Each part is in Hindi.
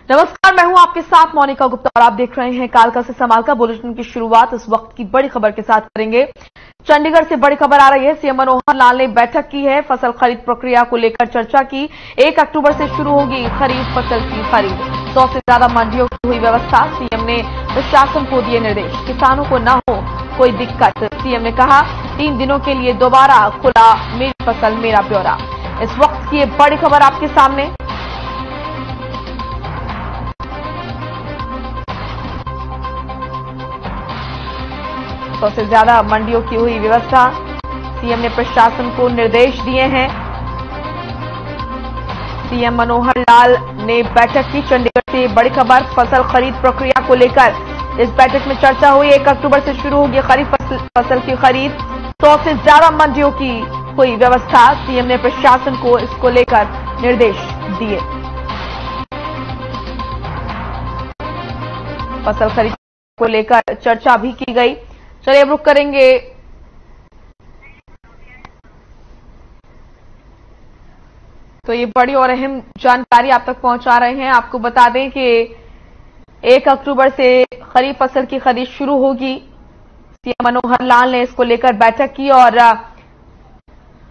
नमस्कार, मैं हूं आपके साथ मोनिका गुप्ता और आप देख रहे हैं कालका से समालका। बुलेटिन की शुरुआत इस वक्त की बड़ी खबर के साथ करेंगे। चंडीगढ़ से बड़ी खबर आ रही है। सीएम मनोहर लाल ने बैठक की है। फसल खरीद प्रक्रिया को लेकर चर्चा की। 1 अक्टूबर से शुरू होगी खरीफ फसल की खरीद। 100 से ज्यादा मंडियों की हुई व्यवस्था। सीएम ने प्रशासन को दिए निर्देश, किसानों को न हो कोई दिक्कत। सीएम ने कहा 3 दिनों के लिए दोबारा खुला मेरी फसल मेरा ब्यौरा। इस वक्त की ये बड़ी खबर आपके सामने। से ज्यादा मंडियों की हुई व्यवस्था। सीएम ने प्रशासन को निर्देश दिए हैं। सीएम मनोहर लाल ने बैठक की। चंडीगढ़ से बड़ी खबर, फसल खरीद प्रक्रिया को लेकर इस बैठक में चर्चा हुई। 1 अक्टूबर से शुरू होगी खरीफ फसल की खरीद। 100 से ज्यादा मंडियों की हुई व्यवस्था। सीएम ने प्रशासन को इसको लेकर निर्देश दिए। फसल खरीद को लेकर चर्चा भी की गई। चलिए अब रुक करेंगे तो ये बड़ी और अहम जानकारी आप तक पहुंचा रहे हैं। आपको बता दें कि 1 अक्टूबर से खरीफ फसल की खरीद शुरू होगी। सीएम मनोहर लाल ने इसको लेकर बैठक की और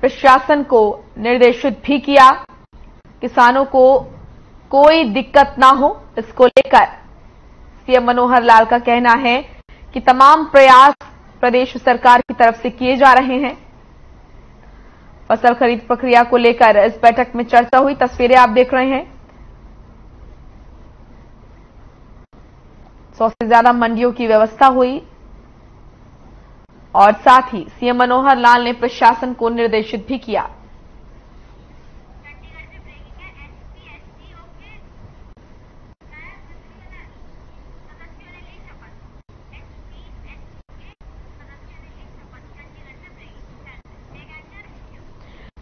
प्रशासन को निर्देशित भी किया, किसानों को कोई दिक्कत ना हो। इसको लेकर सीएम मनोहर लाल का कहना है कि तमाम प्रयास प्रदेश सरकार की तरफ से किए जा रहे हैं। फसल खरीद प्रक्रिया को लेकर इस बैठक में चर्चा हुई। तस्वीरें आप देख रहे हैं। 100 से ज्यादा मंडियों की व्यवस्था हुई और साथ ही सीएम मनोहर लाल ने प्रशासन को निर्देशित भी किया।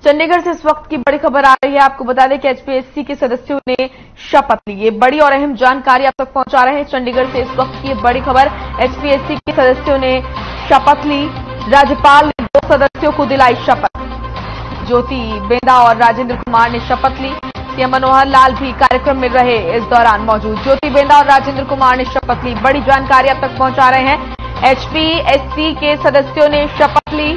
चंडीगढ़ से इस वक्त की बड़ी खबर आ रही है। आपको बता दें कि एचपीएससी के सदस्यों ने शपथ ली। ये बड़ी और अहम जानकारी आप तक पहुंचा रहे हैं। चंडीगढ़ से इस वक्त की बड़ी खबर, एचपीएससी के सदस्यों ने शपथ ली। राज्यपाल ने 2 सदस्यों को दिलाई शपथ। ज्योति बेंदा और राजेंद्र कुमार ने शपथ ली। सीएम मनोहर लाल भी कार्यक्रम में रहे इस दौरान मौजूद। ज्योति बेंदा और राजेंद्र कुमार ने शपथ ली। बड़ी जानकारी आप तक पहुंचा रहे हैं। एचपीएससी के सदस्यों ने शपथ ली।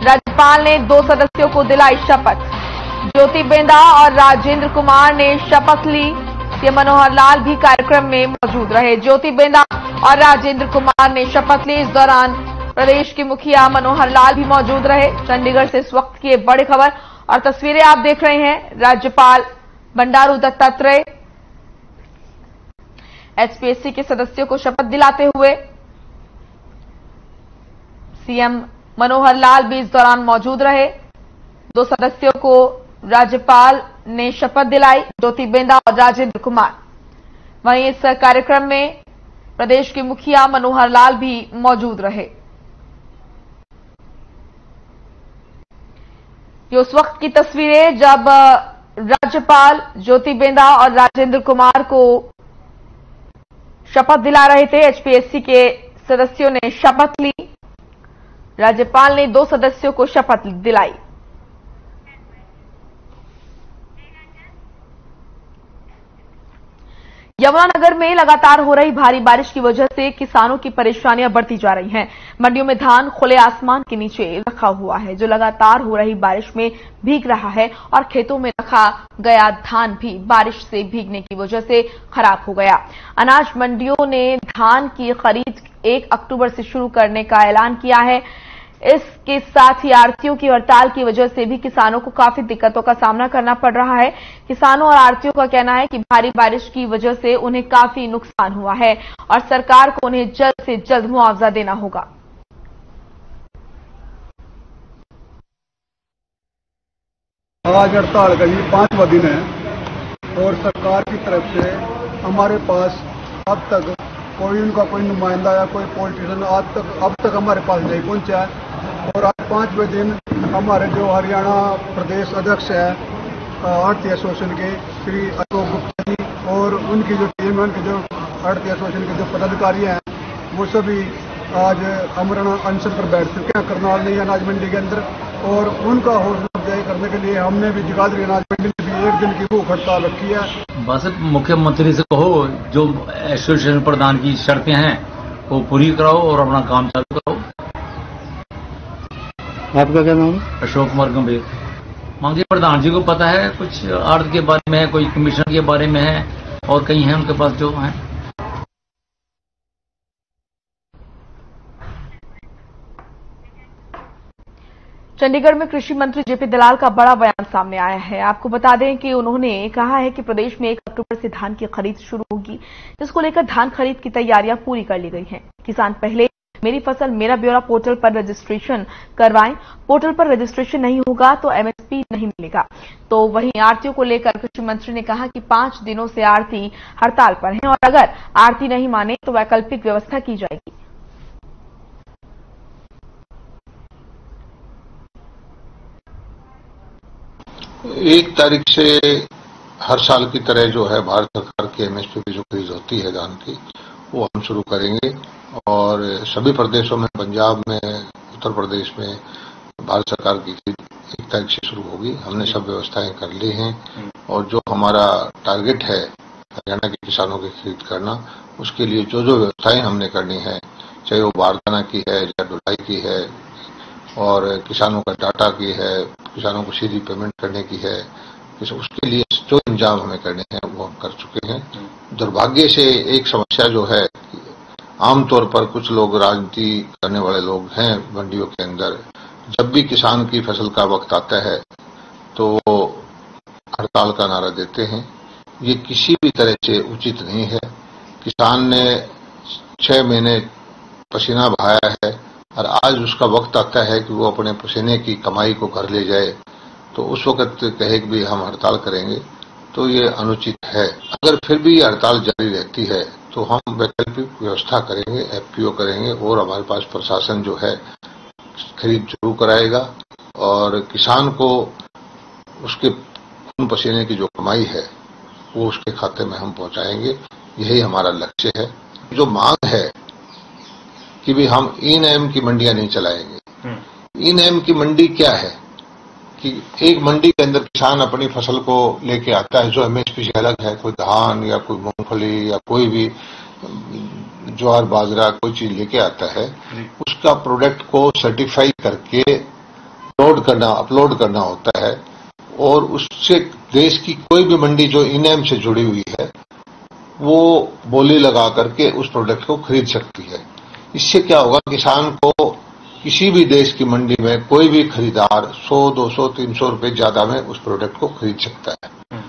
राज्यपाल ने 2 सदस्यों को दिलाई शपथ। ज्योति बेंदा और राजेंद्र कुमार ने शपथ ली। सीएम मनोहर लाल भी कार्यक्रम में मौजूद रहे। ज्योति बेंदा और राजेंद्र कुमार ने शपथ ली। इस दौरान प्रदेश के मुखिया मनोहर लाल भी मौजूद रहे। चंडीगढ़ से इस वक्त की बड़ी खबर और तस्वीरें आप देख रहे हैं। राज्यपाल बंडारू दत्तात्रेय एचपीएससी के सदस्यों को शपथ दिलाते हुए। सीएम मनोहर लाल भी इस दौरान मौजूद रहे। 2 सदस्यों को राज्यपाल ने शपथ दिलाई, ज्योति बेंदा और राजेंद्र कुमार। वहीं इस कार्यक्रम में प्रदेश के मुखिया मनोहर लाल भी मौजूद रहे। ये उस वक्त की तस्वीरें जब राज्यपाल ज्योति बेंदा और राजेंद्र कुमार को शपथ दिला रहे थे। एचपीएससी के सदस्यों ने शपथ ली। राज्यपाल ने 2 सदस्यों को शपथ दिलाई। यमुनानगर में लगातार हो रही भारी बारिश की वजह से किसानों की परेशानियां बढ़ती जा रही हैं। मंडियों में धान खुले आसमान के नीचे रखा हुआ है, जो लगातार हो रही बारिश में भीग रहा है और खेतों में रखा गया धान भी बारिश से भीगने की वजह से खराब हो गया। अनाज मंडियों ने धान की खरीद 1 अक्टूबर से शुरू करने का ऐलान किया है। इसके साथ ही आढ़तियों की हड़ताल की वजह से भी किसानों को काफी दिक्कतों का सामना करना पड़ रहा है। किसानों और आढ़तियों का कहना है कि भारी बारिश की वजह से उन्हें काफी नुकसान हुआ है और सरकार को उन्हें जल्द से जल्द मुआवजा देना होगा। आज हड़ताल का ये 5वां दिन है और सरकार की तरफ से हमारे पास अब तक कोई उनका कोई नुमाइंदा या कोई पॉलिटिशियन अब तक हमारे पास नहीं पहुंचा है। और आज 5वें दिन हमारे जो हरियाणा प्रदेश अध्यक्ष है आढ़ती एसोसिएशन के श्री अशोक गुप्ता जी और उनकी जो टीम है, उनके जो आढ़ती एसोसिएशन के जो पदाधिकारी हैं, वो सभी आज अमरण अनशन पर बैठ चुके हैं करनाल में अनाज मंडी के अंदर। और उनका हौसला अफजाई करने के लिए हमने भी जगाधरी अनाज मंडी में भी 1 दिन की भूख हड़ताल रखी है। बस मुख्यमंत्री से कहो जो एसोसिएशन प्रधान की शर्तें हैं वो पूरी कराओ और अपना काम चालू करो। आपका क्या नाम है? अशोक कुमार गंभीर। माननीय प्रधान जी को पता है, कुछ अर्थ के बारे में है, कोई कमीशन के बारे में है और कई हैं उनके पास जो हैं। चंडीगढ़ में कृषि मंत्री जेपी दलाल का बड़ा बयान सामने आया है। आपको बता दें कि उन्होंने कहा है कि प्रदेश में 1 अक्टूबर से धान की खरीद शुरू होगी, जिसको लेकर धान खरीद की तैयारियां पूरी कर ली गई हैं। किसान पहले मेरी फसल मेरा ब्यौरा पोर्टल पर रजिस्ट्रेशन करवाएं। पोर्टल पर रजिस्ट्रेशन नहीं होगा तो एमएसपी नहीं मिलेगा। तो वहीं आढ़तियों को लेकर कृषि मंत्री ने कहा कि 5 दिनों से आढ़ती हड़ताल पर हैं और अगर आढ़ती नहीं माने तो वैकल्पिक व्यवस्था की जाएगी। 1 तारीख से हर साल की तरह जो है भारत सरकार की एमएसपी की जो खरीद होती है धान की, वो हम शुरू करेंगे और सभी प्रदेशों में, पंजाब में, उत्तर प्रदेश में भारत सरकार की खरीद 1 तारीख से शुरू होगी। हमने सब व्यवस्थाएं कर ली हैं और जो हमारा टारगेट है हरियाणा के किसानों की खरीद करना, उसके लिए जो जो व्यवस्थाएं हमने करनी है, चाहे वो बारदाना की है या ढुलाई की है और किसानों का डाटा की है, किसानों को सीधी पेमेंट करने की है, उसके लिए जो इंतजाम हमें करने हैं वो हम कर चुके हैं। दुर्भाग्य से एक समस्या जो है, आमतौर पर कुछ लोग राजनीति करने वाले लोग हैं मंडियों के अंदर, जब भी किसान की फसल का वक्त आता है तो वो हड़ताल का नारा देते हैं। ये किसी भी तरह से उचित नहीं है। किसान ने 6 महीने पसीना बहाया है और आज उसका वक्त आता है कि वो अपने पसीने की कमाई को घर ले जाए, तो उस वक्त कहे कि भी हम हड़ताल करेंगे तो ये अनुचित है। अगर फिर भी ये हड़ताल जारी रहती है तो हम वैकल्पिक व्यवस्था करेंगे, एफपीओ करेंगे और हमारे पास प्रशासन जो है खरीद जरूर कराएगा और किसान को उसके खून पसीने की जो कमाई है वो उसके खाते में हम पहुंचाएंगे। यही हमारा लक्ष्य है। जो मांग है कि भी हम ई नैम की मंडियां नहीं चलाएंगे। ई नैम की मंडी क्या है कि एक मंडी के अंदर किसान अपनी फसल को लेके आता है जो एमएसपी से अलग है, कोई धान या कोई मूंगफली या कोई भी ज्वार बाजरा कोई चीज लेके आता है, उसका प्रोडक्ट को सर्टिफाई करके अपलोड करना होता है और उससे देश की कोई भी मंडी जो ई नैम से जुड़ी हुई है वो बोली लगा करके उस प्रोडक्ट को खरीद सकती है। इससे क्या होगा, किसान को किसी भी देश की मंडी में कोई भी खरीदार 100, 200, 300 रुपए ज्यादा में उस प्रोडक्ट को खरीद सकता है।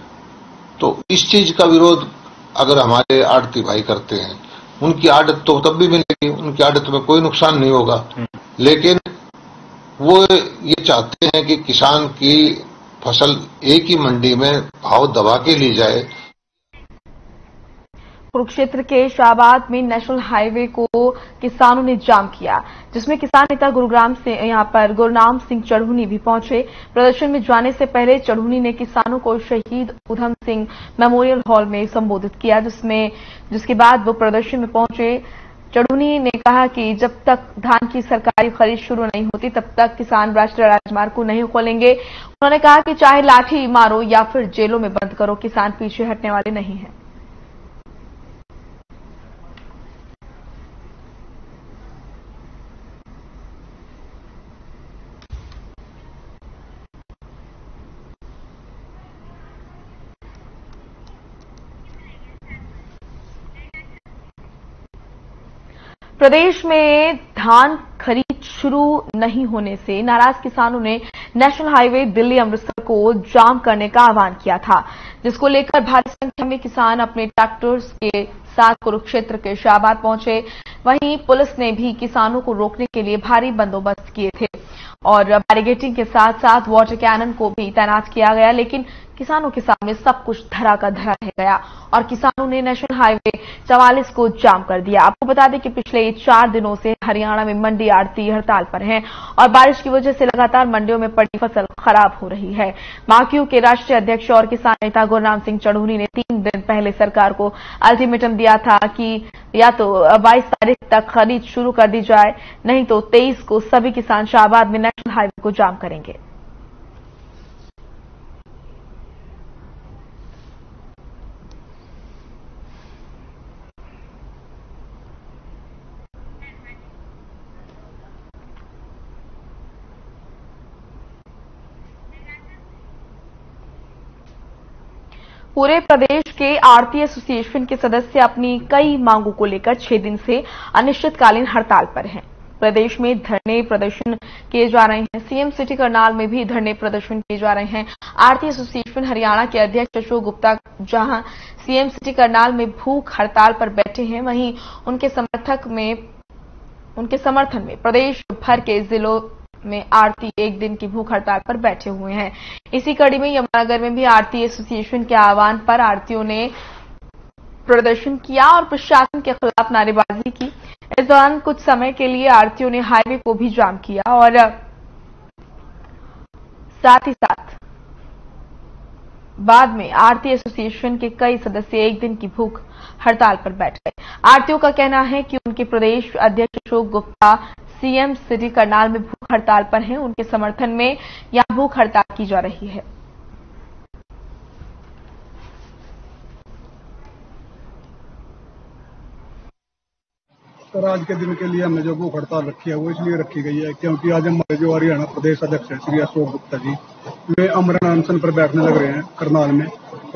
तो इस चीज का विरोध अगर हमारे आढ़ती भाई करते हैं, उनकी आड़त तो तब भी मिलेगी, उनकी आड़त में कोई नुकसान नहीं होगा, लेकिन वो ये चाहते हैं कि किसान की फसल एक ही मंडी में भाव दबा के ली जाए। कुरुक्षेत्र के शाहबाद में नेशनल हाईवे को किसानों ने जाम किया, जिसमें किसान नेता गुरनाम सिंह चढ़ूनी भी पहुंचे। प्रदर्शन में जाने से पहले चढ़ूनी ने किसानों को शहीद उधम सिंह मेमोरियल हॉल में संबोधित किया, जिसके बाद वो प्रदर्शन में पहुंचे। चढ़ूनी ने कहा कि जब तक धान की सरकारी खरीद शुरू नहीं होती तब तक किसान राष्ट्रीय राजमार्ग को नहीं खोलेंगे। उन्होंने कहा कि चाहे लाठी मारो या फिर जेलों में बंद करो, किसान पीछे हटने वाले नहीं हैं। प्रदेश में धान खरीद शुरू नहीं होने से नाराज किसानों ने नेशनल हाईवे दिल्ली अमृतसर को जाम करने का आह्वान किया था, जिसको लेकर भारी संख्या में किसान अपने ट्रैक्टर्स के साथ कुरुक्षेत्र के शाहबाद पहुंचे। वहीं पुलिस ने भी किसानों को रोकने के लिए भारी बंदोबस्त किए थे और बैरिकेडिंग के साथ साथ वाटर कैनन को भी तैनात किया गया, लेकिन किसानों के सामने सब कुछ धरा का धरा रह गया और किसानों ने नेशनल हाईवे 44 को जाम कर दिया। आपको बता दें कि पिछले 4 दिनों से हरियाणा में मंडी आढ़ती हड़ताल पर हैं और बारिश की वजह से लगातार मंडियों में पड़ी फसल खराब हो रही है। माकयू के राष्ट्रीय अध्यक्ष और किसान नेता गुरनाम सिंह चढ़ूनी ने 3 दिन पहले सरकार को अल्टीमेटम दिया था कि या तो 22 तारीख तक खरीद शुरू कर दी जाए, नहीं तो 23 को सभी किसान शाहबाद में नेशनल हाईवे को जाम करेंगे। पूरे प्रदेश के आरती एसोसिएशन के सदस्य अपनी कई मांगों को लेकर 6 दिन से अनिश्चितकालीन हड़ताल पर हैं। प्रदेश में धरने प्रदर्शन किए जा रहे हैं। सीएम सिटी करनाल में भी धरने प्रदर्शन किए जा रहे हैं। आरती एसोसिएशन हरियाणा के अध्यक्ष अशोक गुप्ता जहां सीएम सिटी करनाल में भूख हड़ताल पर बैठे हैं, वहीं उनके समर्थन में प्रदेश भर के जिलों में आरती एक दिन की भूख हड़ताल पर बैठे हुए हैं। इसी कड़ी में यमुनानगर में भी आरती एसोसिएशन के आह्वान पर आरतीयों ने प्रदर्शन किया और प्रशासन के खिलाफ नारेबाजी की। इस दौरान कुछ समय के लिए आरतीयों ने हाईवे को भी जाम किया और साथ ही साथ बाद में आरती एसोसिएशन के कई सदस्य एक दिन की भूख हड़ताल पर बैठ गए। आरतीयों का कहना है कि उनके प्रदेश अध्यक्ष अशोक गुप्ता सीएम सिटी करनाल में भूख हड़ताल पर हैं। उनके समर्थन में यहां भूख हड़ताल की जा रही है। सर, आज के दिन के लिए हमने जो भूख हड़ताल रखी है वो इसलिए रखी गई है क्योंकि आज हमारे जो हरियाणा प्रदेश अध्यक्ष है श्री अशोक गुप्ता जी, वे अमरण अनशन पर बैठने लग रहे हैं करनाल में।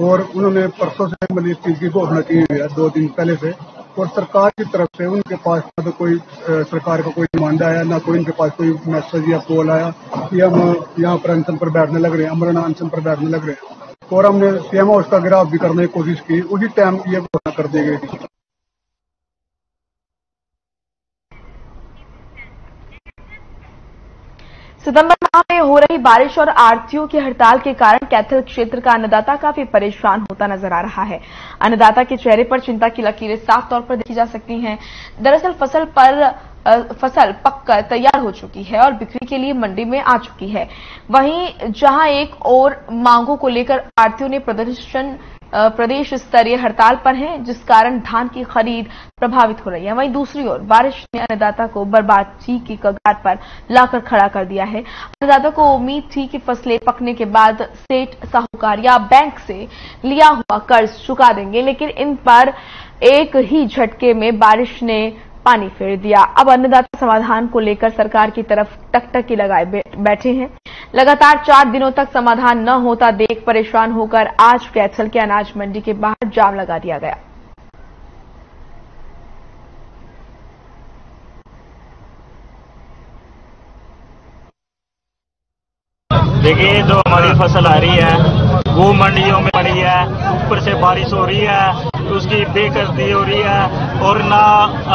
और उन्होंने परसों से मतलब इस चीज की घोषणा की हुई है 2 दिन पहले से। और सरकार की तरफ से उनके पास ना तो कोई सरकार का कोई डिमांड आया, ना कोई उनके पास कोई मैसेज या कॉल आया कि हम यहाँ पर अनशन पर बैठने लग रहे हैं, अमरण अनशन पर बैठने लग रहे हैं। और हमने सीएम हाउस का घेराव भी करने की कोशिश की, उसी टाइम ये घोषणा कर दी गई थी। सितंबर माह में हो रही बारिश और आरतीयों की हड़ताल के कारण कैथल क्षेत्र का अन्नदाता काफी परेशान होता नजर आ रहा है। अन्नदाता के चेहरे पर चिंता की लकीरें साफ तौर पर देखी जा सकती हैं। दरअसल फसल पककर तैयार हो चुकी है और बिक्री के लिए मंडी में आ चुकी है। वहीं जहां एक और मांगों को लेकर आरतीयों ने प्रदेश स्तरीय हड़ताल पर हैं, जिस कारण धान की खरीद प्रभावित हो रही है। वहीं दूसरी ओर बारिश ने अन्नदाता को बर्बादी की कगार पर लाकर खड़ा कर दिया है। अन्नदाता को उम्मीद थी कि फसलें पकने के बाद सेठ, साहूकार या बैंक से लिया हुआ कर्ज चुका देंगे, लेकिन इन पर एक ही झटके में बारिश ने पानी फेर दिया। अब अन्नदाता समाधान को लेकर सरकार की तरफ टकटकी लगाए बैठे हैं। लगातार 4 दिनों तक समाधान न होता देख परेशान होकर आज कैथल के अनाज मंडी के बाहर जाम लगा दिया गया। देखिए, जो हमारी फसल आ रही है वो मंडियों में पड़ी है, ऊपर से बारिश हो रही है तो उसकी बेकदरी हो रही है। और ना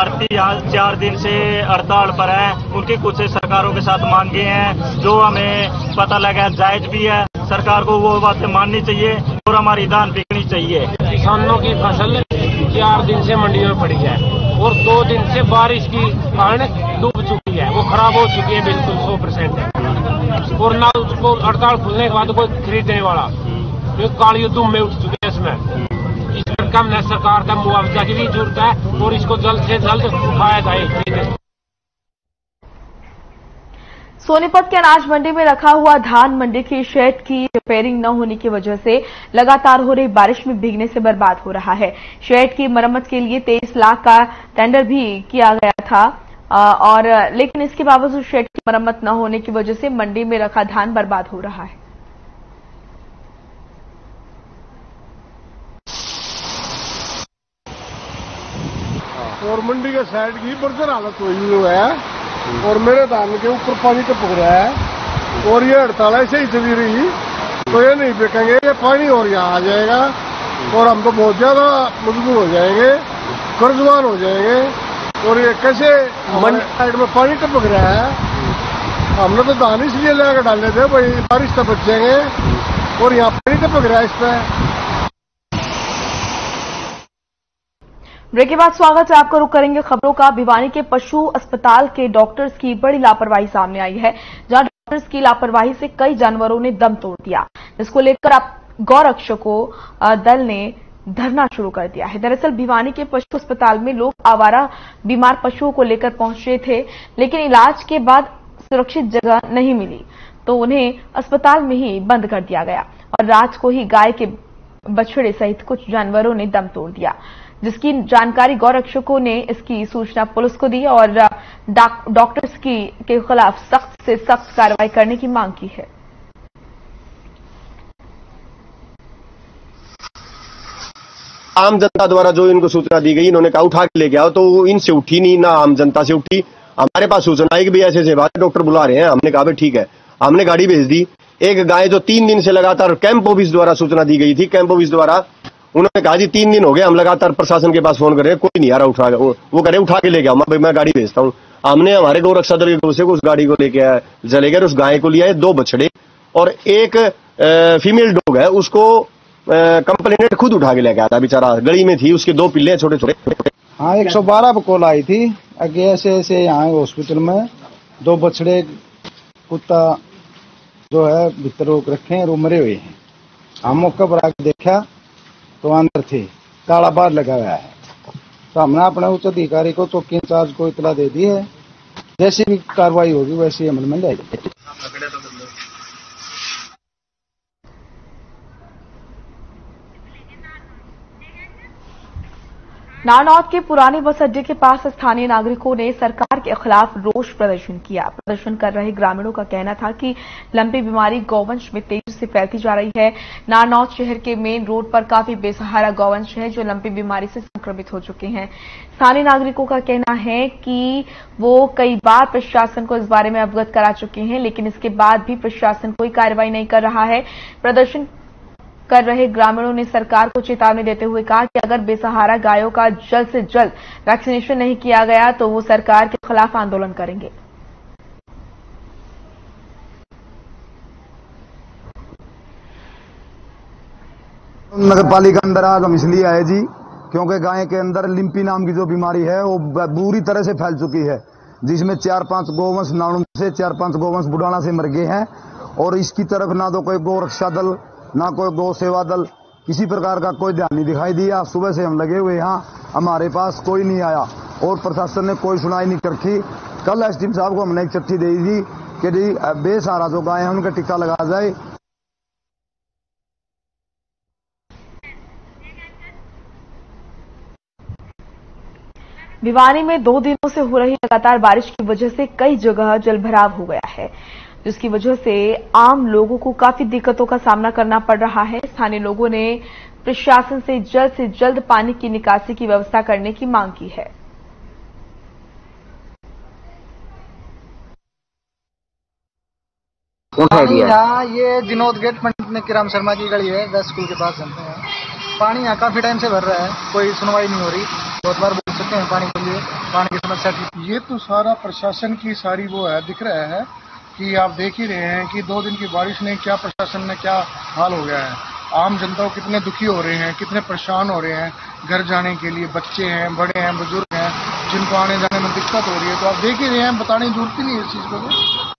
आरती यहाँ 4 दिन से हड़ताल पर है। उनकी कुछ सरकारों के साथ मांगे हैं जो हमें पता लगा जायज भी है। सरकार को वो बातें माननी चाहिए और हमारी धान बिकनी चाहिए। किसानों की फसल 4 दिन से मंडियों में पड़ी है और 2 दिन से बारिश की कारण डूब चुकी है, वो खराब हो चुकी है बिल्कुल 100%। और ना उसको हड़ताल खुलने के बाद कोई खरीदने वाला, जो काली धूम में उठ चुके हैं इसमें। इस पर कम न सरकार का मुआवजा की भी जरूरत है और इसको जल्द से जल्द उठाया जाए। सोनीपत के अनाज मंडी में रखा हुआ धान मंडी की शेड की रिपेयरिंग न होने की वजह से लगातार हो रही बारिश में भीगने से बर्बाद हो रहा है। शेड की मरम्मत के लिए 23 लाख का टेंडर भी किया गया था और लेकिन इसके बावजूद शेड की मरम्मत न होने की वजह से मंडी में रखा धान बर्बाद हो रहा है। और मंडी के साइड की बर्जर हालत हुई हुई है और मेरे धान के ऊपर पानी टपक रहा है और ये हड़ताल ऐसे ही चली रही तो ये नहीं बिकेंगे, ये पानी और यहाँ आ जाएगा और हम तो बहुत ज्यादा मजबूर हो जाएंगे, कर्जवान हो जाएंगे। और ये कैसे हमारे साइड में पानी टपक रहा है, हमने तो धान इसलिए लेकर डाले थे भाई बारिश से बच जाएंगे और यहाँ पानी टपक रहा है इस पर। ब्रेक के बाद स्वागत है आपका। रुक करेंगे खबरों का। भिवानी के पशु अस्पताल के डॉक्टर्स की बड़ी लापरवाही सामने आई है, जहां डॉक्टर्स की लापरवाही से कई जानवरों ने दम तोड़ दिया, जिसको लेकर अब गौरक्षकों दल ने धरना शुरू कर दिया है। दरअसल भिवानी के पशु अस्पताल में लोग आवारा बीमार पशुओं को लेकर पहुंचे थे, लेकिन इलाज के बाद सुरक्षित जगह नहीं मिली तो उन्हें अस्पताल में ही बंद कर दिया गया और रात को ही गाय के बछड़े सहित कुछ जानवरों ने दम तोड़ दिया, जिसकी जानकारी गौरक्षकों ने इसकी सूचना पुलिस को दी और डॉक्टर्स के खिलाफ सख्त से सख्त कार्रवाई करने की मांग की है। आम जनता द्वारा जो इनको सूचना दी गई, इन्होंने कहा उठा के लेके आओ, तो वो इनसे उठी नहीं, ना आम जनता से उठी। हमारे पास सूचना आई कि भी ऐसे ऐसे बात डॉक्टर बुला रहे हैं। हमने कहा भाई ठीक है, हमने गाड़ी भेज दी। एक गाय जो 3 दिन से लगातार कैंप ऑफिस द्वारा सूचना दी गई थी, कैंप ऑफिस द्वारा उन्होंने कहा जी 3 दिन हो गए, हम लगातार प्रशासन के पास फोन कर रहे हैं, कोई नहीं आ रहा उठा, वो करे उठा के लेके आओ, मैं गाड़ी भेजता हूँ। हमने हमारे गौरक्षा दल के गौ से उस गाड़ी को लेके आया, चले गए, उस गाय को लिया, 2 बछड़े और एक फीमेल डॉग है, उसको कंप्लेनेंट खुद उठा के लेके आया था, बेचारा गली में थी, उसके 2 पिल्ले छोटे छोटे। हाँ 112 पर कॉल आई थी, आगे ऐसे ऐसे यहाँ हॉस्पिटल में 2 बछड़े कुत्ता जो है भीतर रोक रखे हैं, वो मरे हुए हैं। हम मौके पर आके देखा तो अंदर थे, ताला बाहर लगा हुआ है। तो हमने अपने उच्च अधिकारी को, चौकी इंचार्ज को इतला दे दी है, जैसी भी कार्रवाई होगी वैसे अमल में लाएगी। नारनौद के पुराने बस अड्डे के पास स्थानीय नागरिकों ने सरकार के खिलाफ रोष प्रदर्शन किया। प्रदर्शन कर रहे ग्रामीणों का कहना था कि लंपी बीमारी गौवंश में तेजी से फैलती जा रही है। नारनौद शहर के मेन रोड पर काफी बेसहारा गौवंश है जो लंपी बीमारी से संक्रमित हो चुके हैं। स्थानीय नागरिकों का कहना है कि वो कई बार प्रशासन को इस बारे में अवगत करा चुके हैं, लेकिन इसके बाद भी प्रशासन कोई कार्रवाई नहीं कर रहा है। प्रदर्शन कर रहे ग्रामीणों ने सरकार को चेतावनी देते हुए कहा कि अगर बेसहारा गायों का जल्द से जल्द वैक्सीनेशन नहीं किया गया तो वो सरकार के खिलाफ आंदोलन करेंगे। नगर पालिका अंदर आग हम इसलिए आए जी, क्योंकि गाय के अंदर लिम्पी नाम की जो बीमारी है वो बुरी तरह से फैल चुकी है, जिसमें 4-5 गौवंश नाड़ू से 4-5 गौवंश बुढ़ाना से मर गए हैं। और इसकी तरफ ना तो कोई गौ रक्षा दल, ना कोई गौ सेवा दल, किसी प्रकार का कोई ध्यान नहीं दिखाई दिया। सुबह से हम लगे हुए यहाँ, हमारे पास कोई नहीं आया और प्रशासन ने कोई सुनाई नहीं रखी। कल एसडीएम साहब को हमने एक चिट्ठी दे दी कि जी बेसहारा जो गाय है उनका टीका लगाया जाए। भिवानी में 2 दिनों से हो रही लगातार बारिश की वजह से कई जगह जलभराव हो गया है, जिसकी वजह से आम लोगों को काफी दिक्कतों का सामना करना पड़ रहा है। स्थानीय लोगों ने प्रशासन से जल्द पानी की निकासी की व्यवस्था करने की मांग की है। यहाँ ये विनोद गेट मंडप में किराम शर्मा की गली है, 10 स्कूल के पास चलते हैं। पानी यहाँ काफी टाइम से भर रहा है, कोई सुनवाई नहीं हो रही। बहुत बार बोल सकते हैं पानी के लिए, पानी की समस्या की। ये तो सारा प्रशासन की सारी वो है, दिख रहा है कि आप देख ही रहे हैं कि 2 दिन की बारिश ने क्या प्रशासन ने क्या हाल हो गया है। आम जनता को कितने दुखी हो रहे हैं, कितने परेशान हो रहे हैं घर जाने के लिए। बच्चे हैं, बड़े हैं, बुजुर्ग हैं, जिनको आने जाने में दिक्कत हो रही है। तो आप देख ही रहे हैं, बताने की जरूरत ही नहीं है इस चीज को।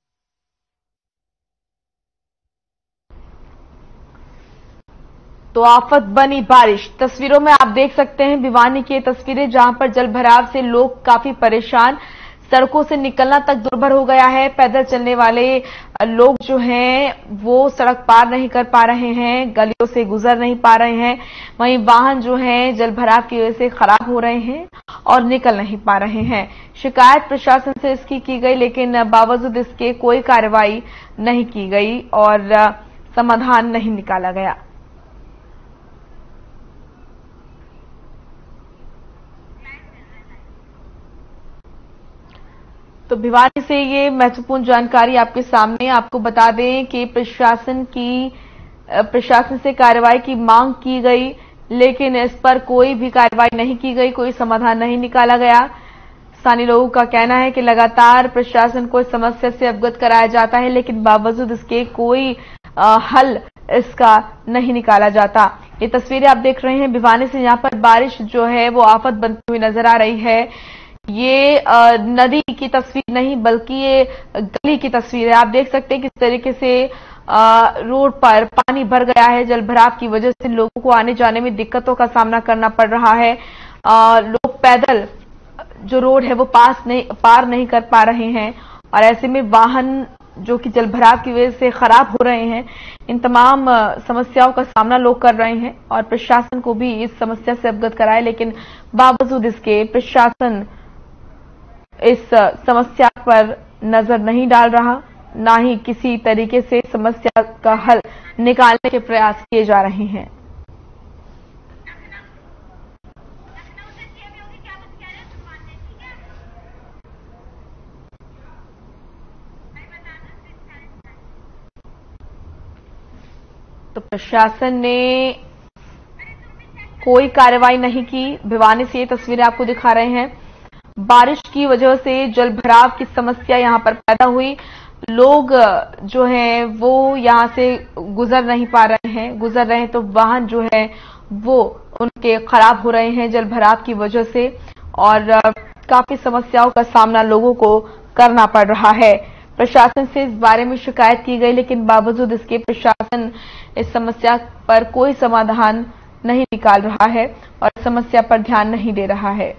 तो आफत बनी बारिश। तस्वीरों में आप देख सकते हैं भिवानी की तस्वीरें, जहां पर जलभराव से लोग काफी परेशान, सड़कों से निकलना तक दुर्भर हो गया है। पैदल चलने वाले लोग जो हैं वो सड़क पार नहीं कर पा रहे हैं, गलियों से गुजर नहीं पा रहे हैं। वहीं वाहन जो हैं जलभराव की वजह से खराब हो रहे हैं और निकल नहीं पा रहे हैं। शिकायत प्रशासन से इसकी की गई, लेकिन बावजूद इसके कोई कार्रवाई नहीं की गई और समाधान नहीं निकाला गया। तो भिवानी से ये महत्वपूर्ण जानकारी आपके सामने। आपको बता दें कि प्रशासन से कार्रवाई की मांग की गई, लेकिन इस पर कोई भी कार्रवाई नहीं की गई, कोई समाधान नहीं निकाला गया। स्थानीय लोगों का कहना है कि लगातार प्रशासन को इस समस्या से अवगत कराया जाता है, लेकिन बावजूद इसके कोई हल इसका नहीं निकाला जाता। ये तस्वीरें आप देख रहे हैं भिवानी से, यहाँ पर बारिश जो है वो आफत बनती हुई नजर आ रही है। ये नदी की तस्वीर नहीं बल्कि ये गली की तस्वीर है। आप देख सकते हैं किस तरीके से रोड पर पानी भर गया है। जलभराव की वजह से लोगों को आने जाने में दिक्कतों का सामना करना पड़ रहा है। लोग पैदल जो रोड है वो पार नहीं कर पा रहे हैं और ऐसे में वाहन जो कि जलभराव की वजह से खराब हो रहे हैं। इन तमाम समस्याओं का सामना लोग कर रहे हैं और प्रशासन को भी इस समस्या से अवगत कराए, लेकिन बावजूद इसके प्रशासन इस समस्या पर नजर नहीं डाल रहा, ना ही किसी तरीके से समस्या का हल निकालने के प्रयास किए जा रहे हैं। तो प्रशासन ने कोई कार्रवाई नहीं की। भिवानी से ये तस्वीरें आपको दिखा रहे हैं। बारिश की वजह से जल भराव की समस्या यहां पर पैदा हुई। लोग जो हैं वो यहां से गुजर नहीं पा रहे हैं, गुजर रहे हैं तो वाहन जो है वो उनके खराब हो रहे हैं जल भराव की वजह से, और काफी समस्याओं का सामना लोगों को करना पड़ रहा है। प्रशासन से इस बारे में शिकायत की गई, लेकिन बावजूद इसके प्रशासन इस समस्या पर कोई समाधान नहीं निकाल रहा है और समस्या पर ध्यान नहीं दे रहा है।